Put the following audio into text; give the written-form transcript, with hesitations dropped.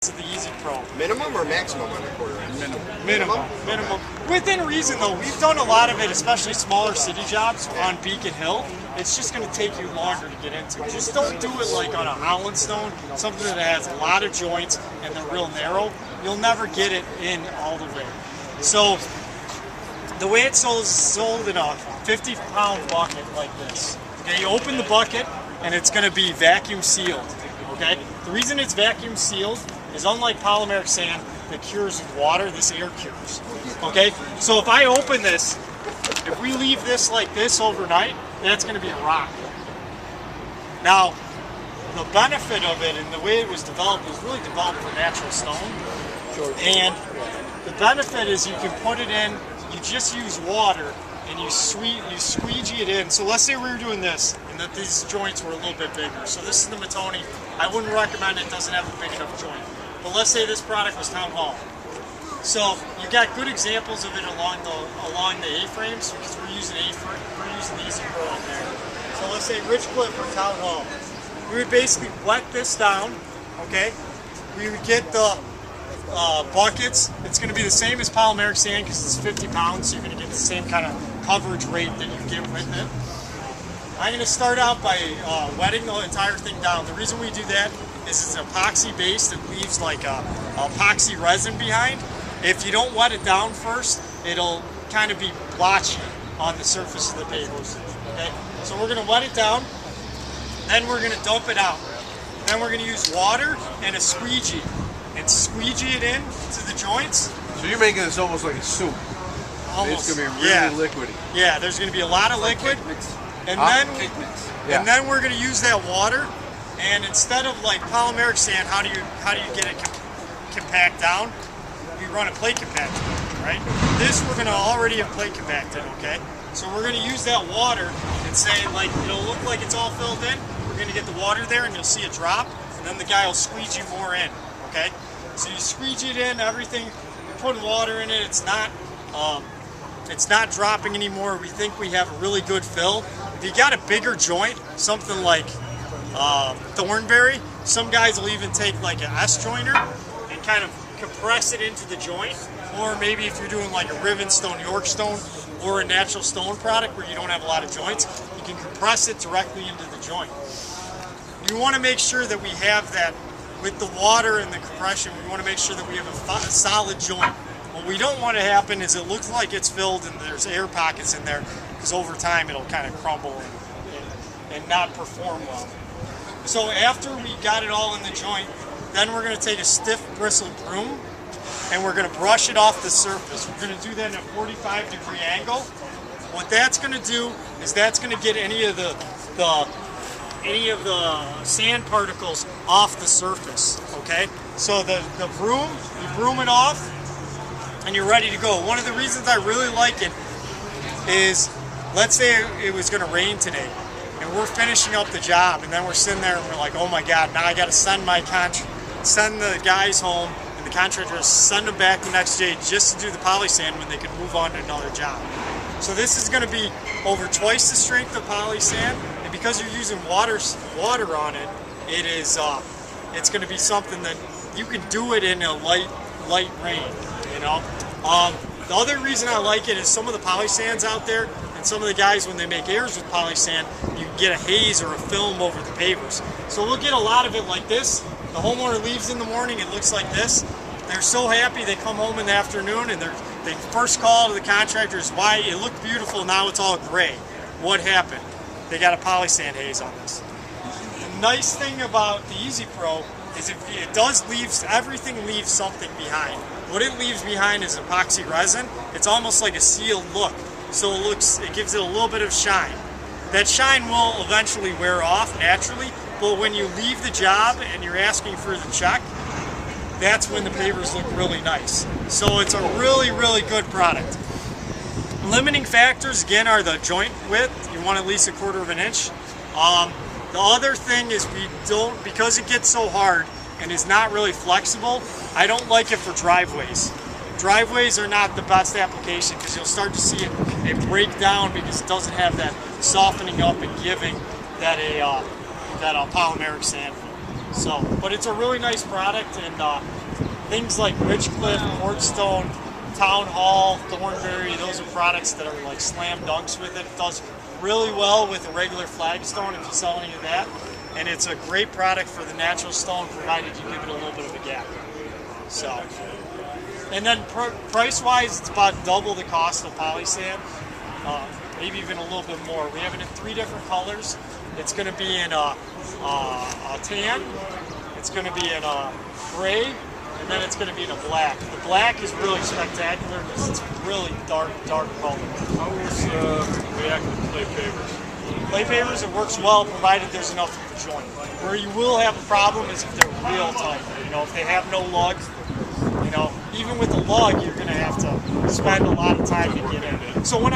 to the Easy Pro. Minimum or maximum on a quarter inch? Minimum. Within reason though, we've done a lot of it, especially smaller city jobs on Beacon Hill. It's just going to take you longer to get into. Just don't do it like on a Holland stone, something that has a lot of joints and they're real narrow. You'll never get it in all the way. So the way it's sold in a 50-pound bucket like this. Okay, you open the bucket and it's going to be vacuum sealed. Okay, the reason it's vacuum sealed is unlike polymeric sand that cures with water, this air cures. Okay, so if I open this, if we leave this like this overnight, that's going to be a rock. Now, the benefit of it and the way it was developed was really developed for natural stone. And the benefit is you can put it in, you just use water and you squeegee it in. So let's say we were doing this and that these joints were a little bit bigger. So this is the Matoni. I wouldn't recommend it, doesn't have a big enough joint. But let's say this product was Town Hall. So you got good examples of it along the A-frames because we're using the Easy Pro on there. So let's say Rich Cliff for Town Hall. We would basically wet this down, okay? We would get the buckets. It's going to be the same as polymeric sand because it's 50 pounds, so you're going to get the same kind of coverage rate that you get with it. I'm going to start out by wetting the entire thing down. The reason we do that is it's epoxy based. It leaves like a epoxy resin behind. If you don't wet it down first, it'll kind of be blotchy on the surface of the pavers. Okay, so we're going to wet it down, then we're going to dump it out. Then we're going to use water and a squeegee and squeegee it in to the joints. So you're making this almost like a soup. Almost. It's going to be really liquidy. Yeah, there's going to be a lot of liquid. And then we're going to use that water. And instead of like polymeric sand, how do you get it compact down? We run a plate compactor, right? This we're going to already have plate compacted, okay? So we're going to use that water and say like it'll look like it's all filled in. We're going to get the water there and you'll see a drop, and then the guy will squeegee more in, okay? So you squeegee it in, everything. You're putting water in it. It's not dropping anymore. We think we have a really good fill. If you got a bigger joint, something like Thornberry, some guys will even take like an S-joiner and kind of compress it into the joint. Or maybe if you're doing like a Riven stone, York stone, or a natural stone product where you don't have a lot of joints, you can compress it directly into the joint. You want to make sure that we have that with the water and the compression. We want to make sure that we have a solid joint. What we don't want to happen is it looks like it's filled and there's air pockets in there, because over time it'll kind of crumble and not perform well. So after we got it all in the joint, then we're going to take a stiff bristled broom and we're going to brush it off the surface. We're going to do that at a 45-degree angle. What that's going to do is that's going to get any of the sand particles off the surface. Okay, so the broom, you broom it off, and you're ready to go. One of the reasons I really like it is, let's say it was going to rain today, and we're finishing up the job, and then we're sitting there and we're like, oh my God, now I got to send the guys home, and the contractors send them back the next day just to do the poly sand when they can move on to another job. So this is going to be over twice the strength of poly sand, and because you're using water on it, it's going to be something that you can do it in a light rain. You know, the other reason I like it is some of the poly sands out there, and some of the guys when they make airs with poly sand, you can get a haze or a film over the pavers. So we'll get a lot of it like this. The homeowner leaves in the morning, it looks like this. They're so happy, they come home in the afternoon and they first call to the contractors, why it looked beautiful, now it's all gray. What happened? They got a poly sand haze on this. The nice thing about the Easy Pro is it does leave, everything leaves something behind. What it leaves behind is epoxy resin. It's almost like a sealed look. So it gives it a little bit of shine. That shine will eventually wear off naturally, but when you leave the job and you're asking for the check, that's when the pavers look really nice. So it's a really, really good product. Limiting factors, again, are the joint width. You want at least 1/4 inch. The other thing is because it gets so hard and is not really flexible, I don't like it for driveways. Driveways are not the best application because you'll start to see it break down because it doesn't have that softening up and giving that a polymeric sand will. So, but it's a really nice product, and things like Richcliffe, Portstone, Town Hall, Thornberry, those are products that are like slam dunks with it. It does really well with a regular flagstone if you sell any of that. And it's a great product for the natural stone, provided you give it a little bit of a gap. So, and then price-wise, it's about double the cost of polysand, maybe even a little bit more. We have it in 3 different colors. It's going to be in a tan, it's going to be in a gray, and then it's going to be in a black. The black is really spectacular because it's really dark color. How was reacting to clay pavers? Clay pavers, it works well provided there's enough of a joint. Where you will have a problem is if they're real tight. You know, if they have no lugs, you know, even with the lug, you're going to have to spend a lot of time to get in. So when